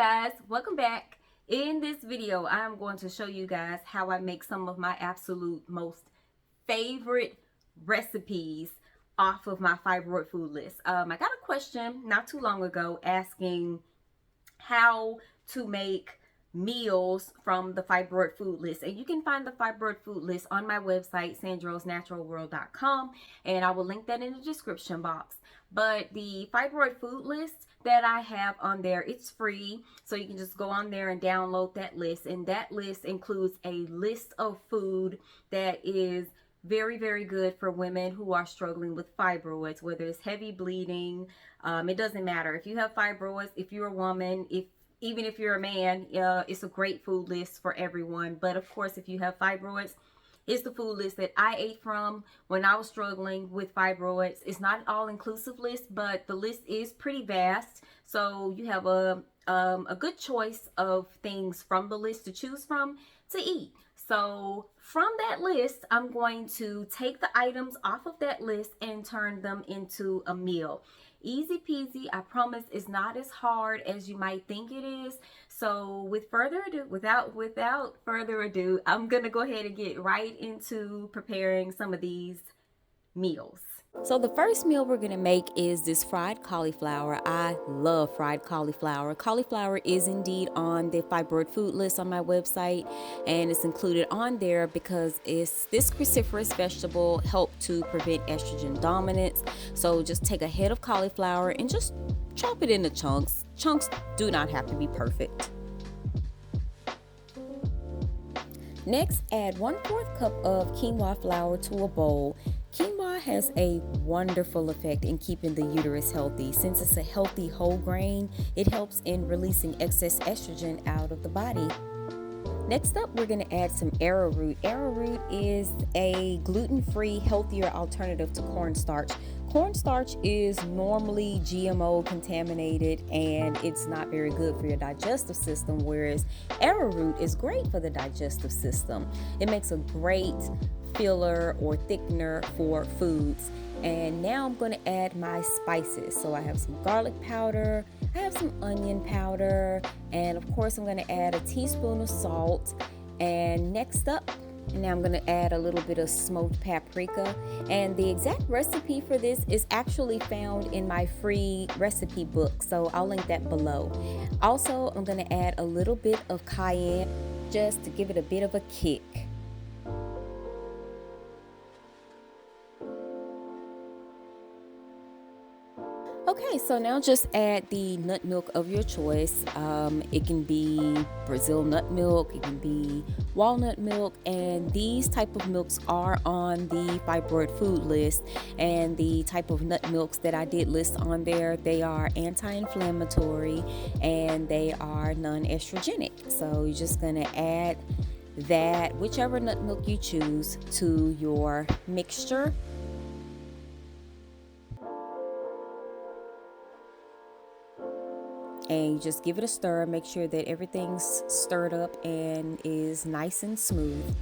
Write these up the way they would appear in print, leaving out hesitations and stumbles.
guys, welcome back. In this video, I'm going to show you guys how I make some of my absolute most favorite recipes off of my fibroid food list. I got a question not too long ago asking how to make meals from the fibroid food list, and you can find the fibroid food list on my website sandrellsnaturalworld.com, and I will link that in the description box. But the fibroid food list that I have on there, it's free, so you can just go on there and download that list, and that list includes a list of food that is very, very good for women who are struggling with fibroids, whether it's heavy bleeding. It doesn't matter if you have fibroids, if you're a woman, even if you're a man, it's a great food list for everyone. But of course, if you have fibroids, it's the food list that I ate from when I was struggling with fibroids. It's not an all-inclusive list, but the list is pretty vast. So you have a good choice of things from the list to choose from to eat. So from that list, I'm going to take the items off of that list and turn them into a meal. Easy peasy. I promise it's not as hard as you might think it is. So without further ado, I'm gonna go ahead and get right into preparing some of these meals. So the first meal we're gonna make is this fried cauliflower. I love fried cauliflower. Cauliflower is indeed on the fibroid food list on my website, and it's included on there because this cruciferous vegetable helps to prevent estrogen dominance. So just take a head of cauliflower and just chop it into chunks. Chunks do not have to be perfect. Next, add 1/4 cup of quinoa flour to a bowl. Quinoa has a wonderful effect in keeping the uterus healthy. Since it's a healthy whole grain, it helps in releasing excess estrogen out of the body. Next up, we're going to add some arrowroot. Arrowroot is a gluten-free, healthier alternative to cornstarch. Cornstarch is normally GMO contaminated and it's not very good for your digestive system, whereas arrowroot is great for the digestive system. It makes a great filler or thickener for foods. And now I'm going to add my spices. So I have some garlic powder, I have some onion powder, and of course I'm going to add a teaspoon of salt. And next up, now I'm going to add a little bit of smoked paprika. And the exact recipe for this is actually found in my free recipe book, so I'll link that below. Also, I'm going to add a little bit of cayenne just to give it a bit of a kick. Okay, so now just add the nut milk of your choice. It can be Brazil nut milk, it can be walnut milk, and these type of milks are on the fibroid food list. And the type of nut milks that I did list on there, they are anti-inflammatory and they are non-estrogenic. So you're just gonna add that, whichever nut milk you choose, to your mixture. And you just give it a stir, make sure that everything's stirred up and is nice and smooth.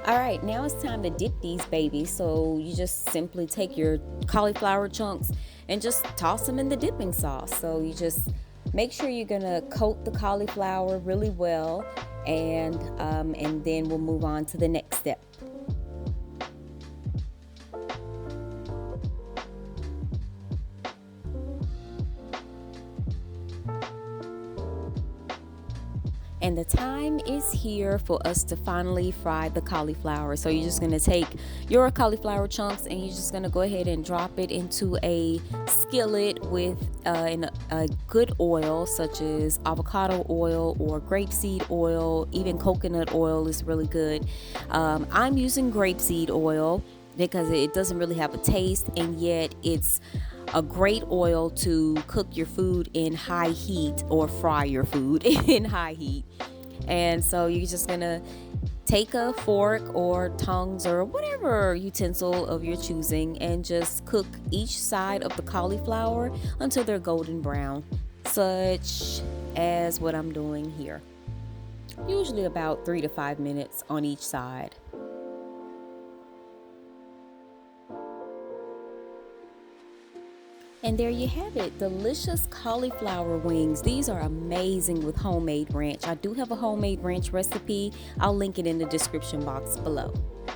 All right, now it's time to dip these babies. So you just simply take your cauliflower chunks and just toss them in the dipping sauce. So you just make sure you're gonna coat the cauliflower really well, and then we'll move on to the next step. And the time is here for us to finally fry the cauliflower. So you're just gonna take your cauliflower chunks and you're just gonna go ahead and drop it into a skillet with a good oil, such as avocado oil or grapeseed oil. Even coconut oil is really good. I'm using grapeseed oil because it doesn't really have a taste, and yet it's a great oil to cook your food in high heat or fry your food in high heat. And so you're just gonna take a fork or tongs or whatever utensil of your choosing and just cook each side of the cauliflower until they're golden brown, such as what I'm doing here. Usually about 3 to 5 minutes on each side. And there you have it, delicious cauliflower wings. These are amazing with homemade ranch. I do have a homemade ranch recipe. I'll link it in the description box below.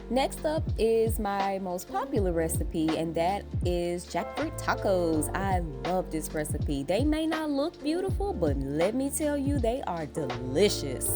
Next up is my most popular recipe, and that is jackfruit tacos. I love this recipe. They may not look beautiful, but let me tell you, they are delicious.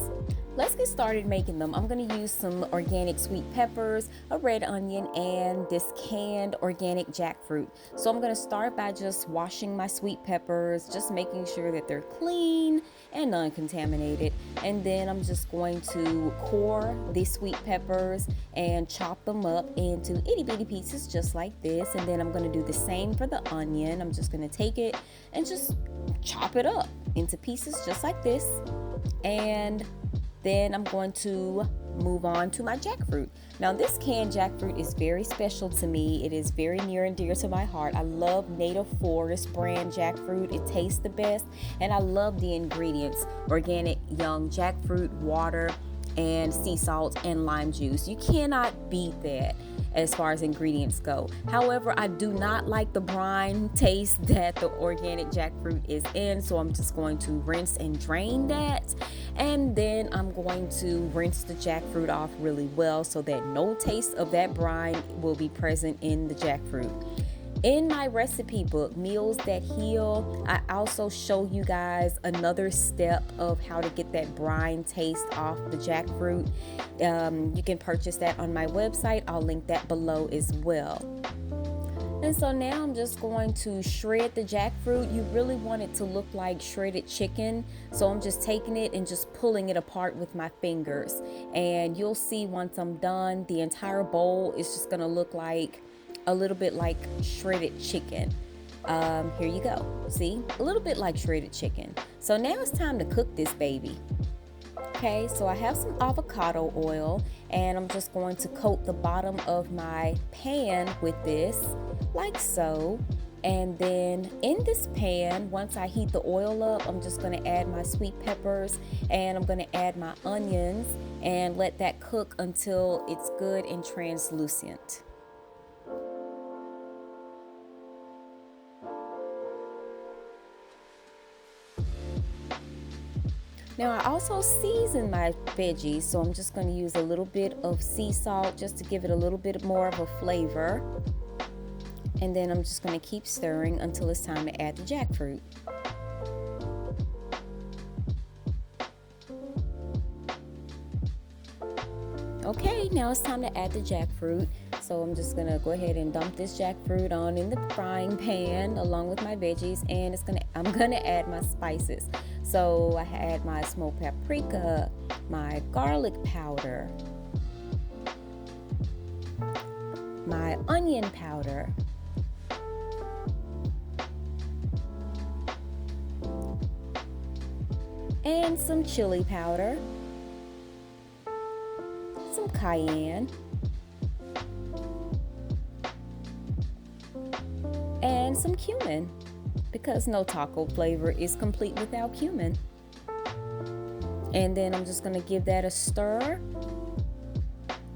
Let's get started making them. I'm going to use some organic sweet peppers, a red onion, and this canned organic jackfruit. So I'm going to start by just washing my sweet peppers, just making sure that they're clean and uncontaminated. And then I'm just going to core the sweet peppers and chop them up into itty bitty pieces just like this. And then I'm going to do the same for the onion. I'm just going to take it and just chop it up into pieces just like this. And then I'm going to move on to my jackfruit. Now this canned jackfruit is very special to me. It is very near and dear to my heart. I love Native Forest brand jackfruit. It tastes the best, and I love the ingredients: organic young jackfruit, water, and sea salt and lime juice. You cannot beat that as far as ingredients go. However, I do not like the brine taste that the organic jackfruit is in, so I'm just going to rinse and drain that, and then I'm going to rinse the jackfruit off really well so that no taste of that brine will be present in the jackfruit. In my recipe book, Meals That Heal, I also show you guys another step of how to get that brine taste off the jackfruit. You can purchase that on my website. I'll link that below as well. And so now I'm just going to shred the jackfruit. You really want it to look like shredded chicken. So I'm just taking it and just pulling it apart with my fingers. And you'll see once I'm done, the entire bowl is just gonna look like a little bit like shredded chicken. Here you go. See, a little bit like shredded chicken. So now it's time to cook this baby. Okay, so I have some avocado oil, and I'm just going to coat the bottom of my pan with this, like so. And then in this pan, once I heat the oil up, I'm just going to add my sweet peppers, and I'm going to add my onions and let that cook until it's good and translucent. Now I also season my veggies, so I'm just going to use a little bit of sea salt just to give it a little bit more of a flavor. And then I'm just going to keep stirring until it's time to add the jackfruit. Okay, now it's time to add the jackfruit. So I'm just gonna go ahead and dump this jackfruit on in the frying pan along with my veggies, and I'm gonna add my spices. So I had my smoked paprika, my garlic powder, my onion powder, and some chili powder, some cayenne, and some cumin, because no taco flavor is complete without cumin. And then I'm just going to give that a stir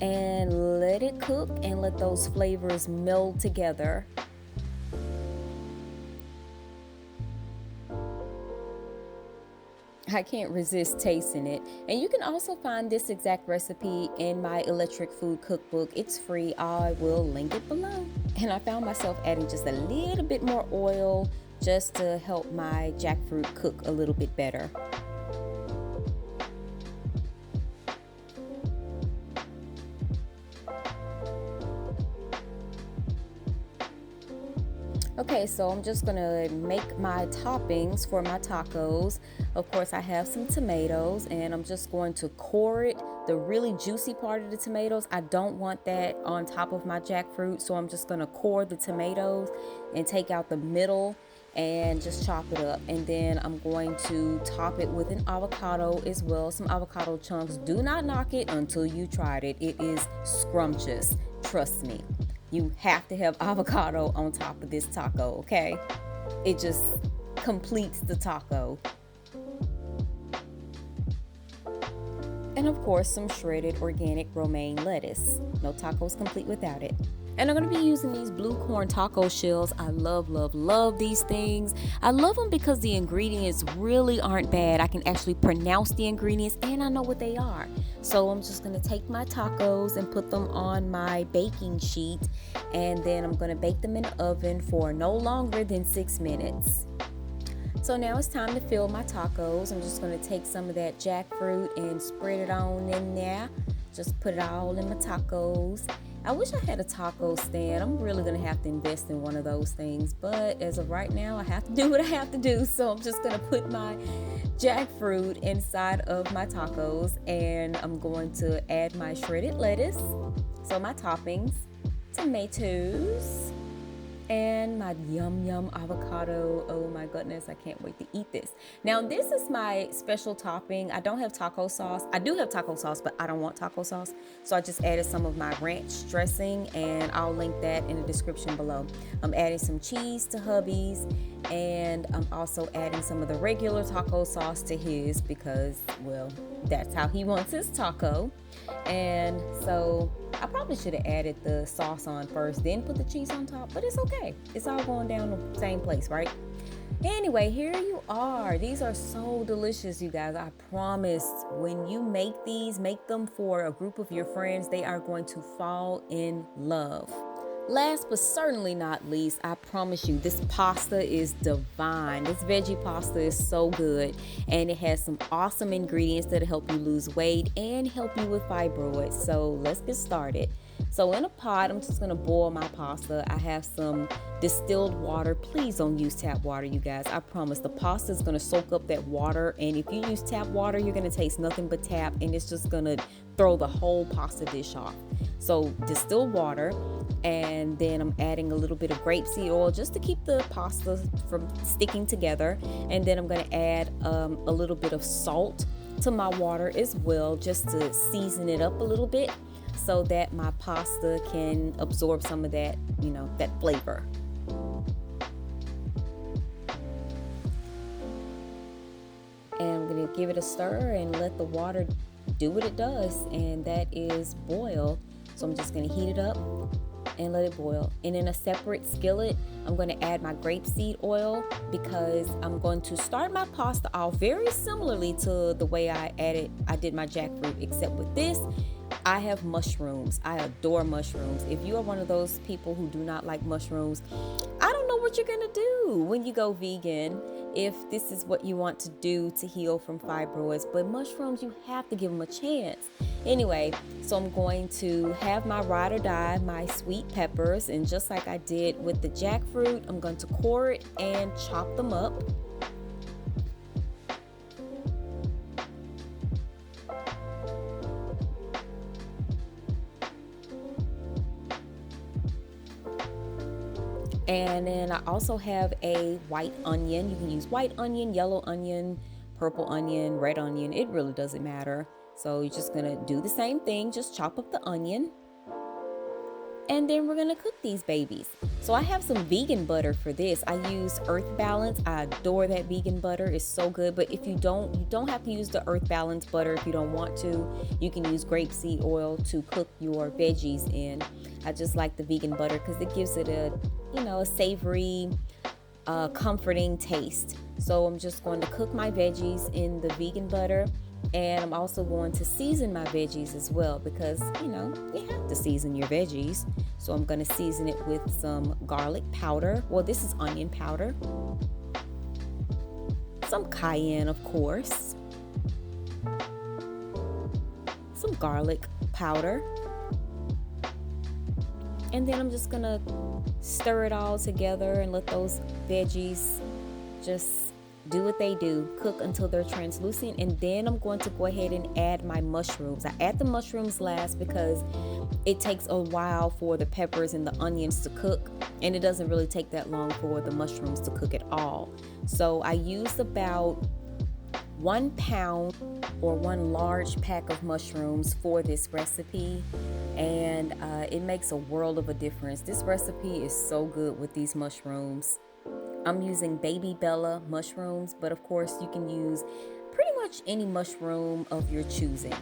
and let it cook and let those flavors meld together. I can't resist tasting it. And you can also find this exact recipe in my electric food cookbook. It's free. I will link it below. And I found myself adding just a little bit more oil just to help my jackfruit cook a little bit better. Okay, so I'm just gonna make my toppings for my tacos. Of course, I have some tomatoes, and I'm just going to core it, the really juicy part of the tomatoes. I don't want that on top of my jackfruit, so I'm just gonna core the tomatoes and take out the middle and just chop it up. And then I'm going to top it with an avocado as well, some avocado chunks. Do not knock it until you tried it. It is scrumptious, trust me. You have to have avocado on top of this taco, okay? It just completes the taco. And of course, some shredded organic romaine lettuce. No taco's complete without it. And I'm going to be using these blue corn taco shells. I love, love, love these things. I love them because the ingredients really aren't bad. I can actually pronounce the ingredients and I know what they are. So I'm just going to take my tacos and put them on my baking sheet. And then I'm going to bake them in the oven for no longer than 6 minutes. So now it's time to fill my tacos. I'm just going to take some of that jackfruit and spread it on in there. Just put it all in my tacos. I wish I had a taco stand. I'm really going to have to invest in one of those things. But as of right now, I have to do what I have to do. So I'm just going to put my jackfruit inside of my tacos. And I'm going to add my shredded lettuce. So my toppings, tomatoes, and my yum avocado. Oh my goodness, I can't wait to eat this. Now this is my special topping. I don't have taco sauce. I do have taco sauce, but I don't want taco sauce, so I just added some of my ranch dressing, and I'll link that in the description below. I'm adding some cheese to hubby's, and I'm also adding some of the regular taco sauce to his because, well, that's how he wants his taco. And so I probably should have added the sauce on first, then put the cheese on top, but it's okay. It's all going down the same place, right? Anyway, here you are. These are so delicious, you guys. I promise when you make these, make them for a group of your friends. They are going to fall in love. Last but certainly not least, I promise you, this pasta is divine. This veggie pasta is so good, and it has some awesome ingredients that'll help you lose weight and help you with fibroids. So let's get started. So in a pot, I'm just going to boil my pasta. I have some distilled water. Please don't use tap water, you guys. I promise the pasta is going to soak up that water, and if you use tap water, you're going to taste nothing but tap, and it's just going to throw the whole pasta dish off. So distilled water, and then I'm adding a little bit of grapeseed oil just to keep the pasta from sticking together. And then I'm going to add a little bit of salt to my water as well, just to season it up a little bit so that my pasta can absorb some of that, that flavor. And I'm going to give it a stir and let the water do what it does, and that is boil. So I'm just going to heat it up and let it boil. And in a separate skillet, I'm going to add my grapeseed oil because I'm going to start my pasta off very similarly to the way I did my jackfruit, except with this, I have mushrooms. I adore mushrooms. If you are one of those people who do not like mushrooms, I don't know what you're going to do when you go vegan, if this is what you want to do to heal from fibroids. But mushrooms, you have to give them a chance. Anyway, so I'm going to have my ride or die, my sweet peppers, and just like I did with the jackfruit, I'm going to core it and chop them up. And then I also have a white onion. You can use white onion, yellow onion, purple onion, red onion. It really doesn't matter. So you're just going to do the same thing. Just chop up the onion. And then we're going to cook these babies. So I have some vegan butter for this. I use Earth Balance. I adore that vegan butter. It's so good. But if you don't have to use the Earth Balance butter if you don't want to. You can use grapeseed oil to cook your veggies in. I just like the vegan butter because it gives it a savory, comforting taste. So I'm just going to cook my veggies in the vegan butter, and I'm also going to season my veggies as well because, you have to season your veggies. So I'm going to season it with some garlic powder. Well, this is onion powder. Some cayenne, of course. Some garlic powder. And then I'm just gonna stir it all together and let those veggies just do what they do, cook until they're translucent. And then I'm going to go ahead and add my mushrooms. I add the mushrooms last because it takes a while for the peppers and the onions to cook, and it doesn't really take that long for the mushrooms to cook at all. So I used about 1 pound or 1 large pack of mushrooms for this recipe, and it makes a world of a difference. This recipe is so good with these mushrooms. I'm using Baby Bella mushrooms, but of course you can use pretty much any mushroom of your choosing.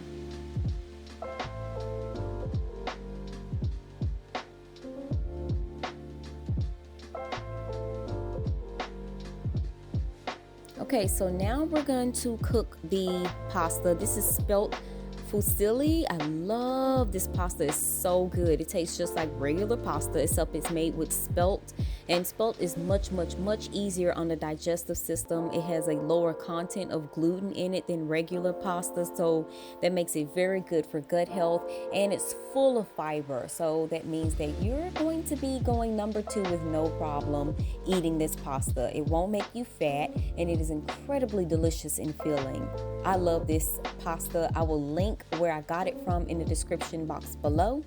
Okay, so now we're going to cook the pasta. This is Spelt Fusilli. I love this pasta. It's so good. It tastes just like regular pasta, except it's made with Spelt. And Spelt is much easier on the digestive system. It has a lower content of gluten in it than regular pasta, so that makes it very good for gut health. And it's full of fiber, so that means that you're going to be going number 2 with no problem eating this pasta. It won't make you fat, and it is incredibly delicious and filling. I love this pasta. I will link where I got it from in the description box below.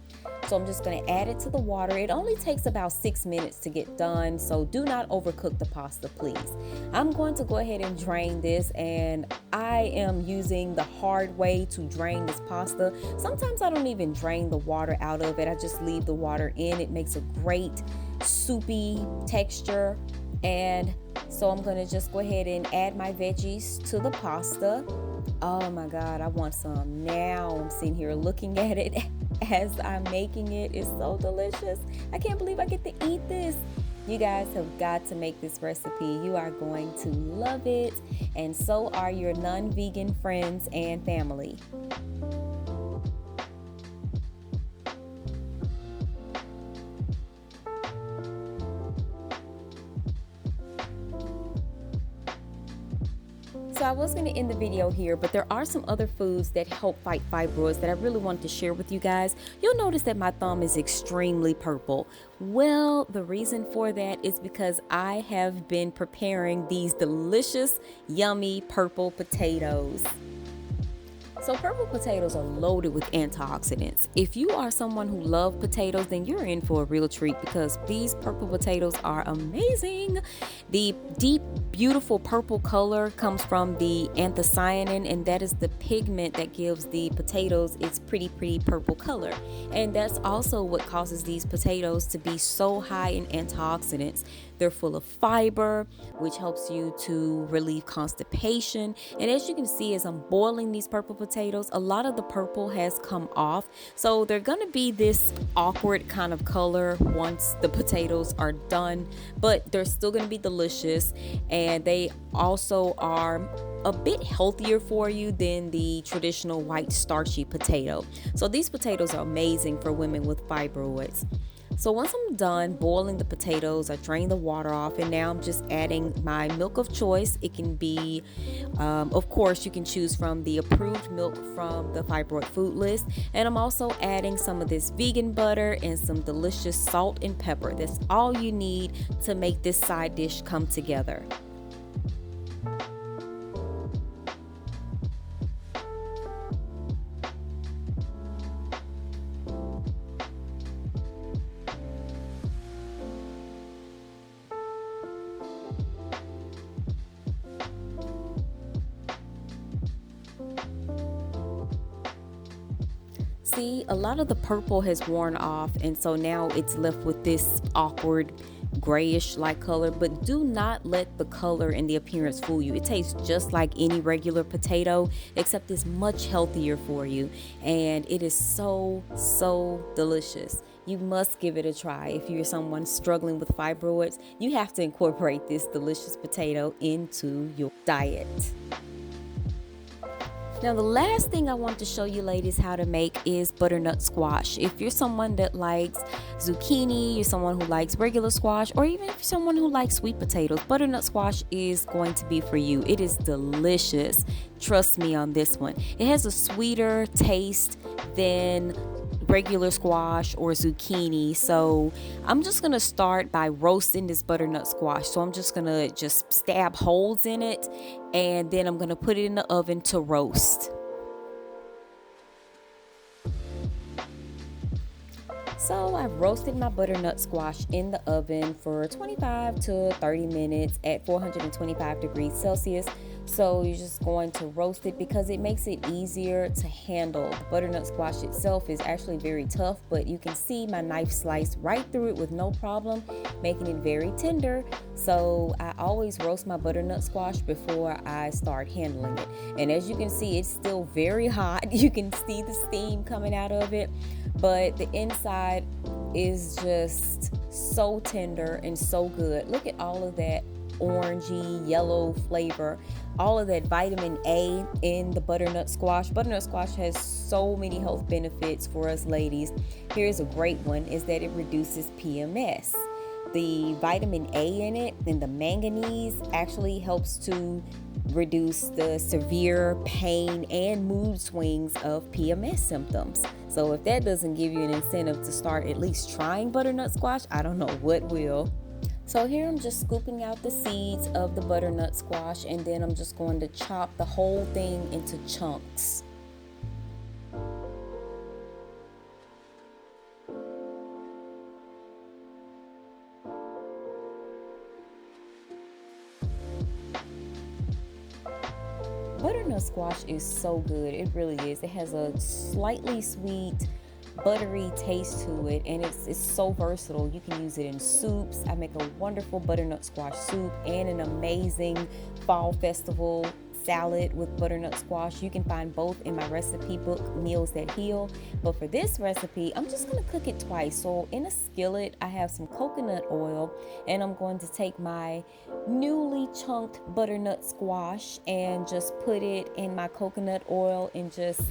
So I'm just going to add it to the water. It only takes about 6 minutes to get done, so do not overcook the pasta, please. I'm going to go ahead and drain this, and I am using the hard way to drain this pasta. Sometimes I don't even drain the water out of it. I just leave the water in. It makes a great soupy texture. And so I'm going to just go ahead and add my veggies to the pasta. Oh my God, I want some now. I'm sitting here looking at it as I'm making it. It's so delicious. I can't believe I get to eat this. You guys have got to make this recipe. You are going to love it, and so are your non-vegan friends and family. So I was going to end the video here, but there are some other foods that help fight fibroids that I really wanted to share with you guys. You'll notice that my thumb is extremely purple. Well, the reason for that is because I have been preparing these delicious, yummy purple potatoes. So purple potatoes are loaded with antioxidants. If you are someone who loves potatoes, then you're in for a real treat, because these purple potatoes are amazing. The deep, beautiful purple color comes from the anthocyanin, and that is the pigment that gives the potatoes its pretty purple color. And that's also what causes these potatoes to be so high in antioxidants. They're full of fiber, which helps you to relieve constipation. And as you can see, as I'm boiling these purple potatoes, a lot of the purple has come off. So they're going to be this awkward kind of color once the potatoes are done, but they're still going to be delicious. And they also are a bit healthier for you than the traditional white starchy potato. So these potatoes are amazing for women with fibroids. So once I'm done boiling the potatoes, I drain the water off, and now I'm just adding my milk of choice. It can be, of course, you can choose from the approved milk from the Fibroid Food List. And I'm also adding some of this vegan butter and some delicious salt and pepper. That's all you need to make this side dish come together. See, a lot of the purple has worn off, and so now it's left with this awkward grayish like color. But do not let the color and the appearance fool you. It tastes just like any regular potato, except it's much healthier for you, and it is so delicious. You must give it a try. If you're someone struggling with fibroids, you have to incorporate this delicious potato into your diet. Now, the last thing I want to show you ladies how to make is butternut squash. If you're someone that likes zucchini, you're someone who likes regular squash, or even if you're someone who likes sweet potatoes, butternut squash is going to be for you. It is delicious. Trust me on this one. It has a sweeter taste than regular squash or zucchini. So I'm just gonna start by roasting this butternut squash. So I'm just gonna stab holes in it, and then I'm gonna put it in the oven to roast. So I've roasted my butternut squash in the oven for 25 to 30 minutes at 425 degrees Celsius. So you're just going to roast it because it makes it easier to handle. The butternut squash itself is actually very tough, but you can see my knife sliced right through it with no problem, making it very tender. So I always roast my butternut squash before I start handling it. And as you can see, it's still very hot. You can see the steam coming out of it, but the inside is just so tender and so good. Look at all of that orangey yellow flavor. All of that vitamin A in the butternut squash. Butternut squash has so many health benefits for us ladies. Here's a great one, is that it reduces PMS. The vitamin A in it and the manganese actually helps to reduce the severe pain and mood swings of PMS symptoms. So if that doesn't give you an incentive to start at least trying butternut squash, I don't know what will. So here I'm just scooping out the seeds of the butternut squash, and then I'm just going to chop the whole thing into chunks. Butternut squash is so good. It really is. It has a slightly sweet, buttery taste to it, and it's so versatile. You can use it in soups. I make a wonderful butternut squash soup and an amazing fall festival salad with butternut squash. You can find both in my recipe book, Meals That Heal. But for this recipe, I'm just going to cook it twice. So in a skillet, I have some coconut oil, and I'm going to take my newly chunked butternut squash and just put it in my coconut oil and just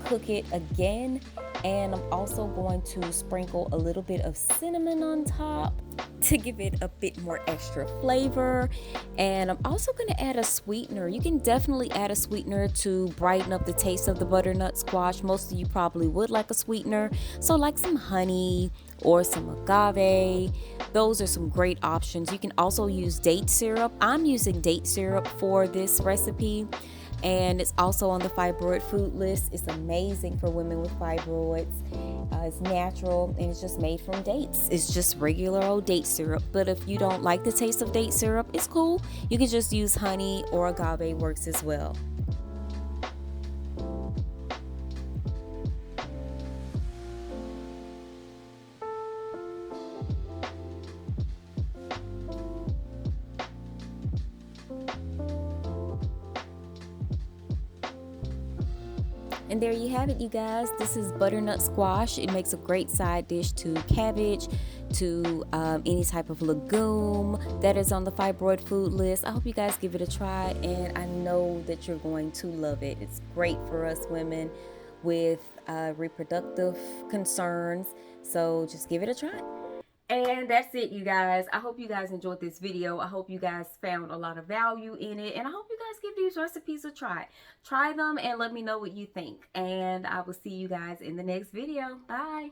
cook it again. And I'm also going to sprinkle a little bit of cinnamon on top to give it a bit more extra flavor. And I'm also going to add a sweetener. You can definitely add a sweetener to brighten up the taste of the butternut squash. Most of you probably would like a sweetener, so like some honey or some agave. Those are some great options. You can also use date syrup. I'm using date syrup for this recipe, and it's also on the fibroid food list. It's amazing for women with fibroids. It's natural, and it's just made from dates. It's just regular old date syrup. But if you don't like the taste of date syrup, it's cool. You can just use honey or agave, works as well. And there you have it, you guys. This is butternut squash. It makes a great side dish to cabbage, to any type of legume that is on the fibroid food list. I hope you guys give it a try, and I know that you're going to love it. It's great for us women with reproductive concerns, so just give it a try. And that's it, you guys. I hope you guys enjoyed this video. I hope you guys found a lot of value in it, and I hope you guys give these recipes a try. Try them and let me know what you think, and I will see you guys in the next video. Bye.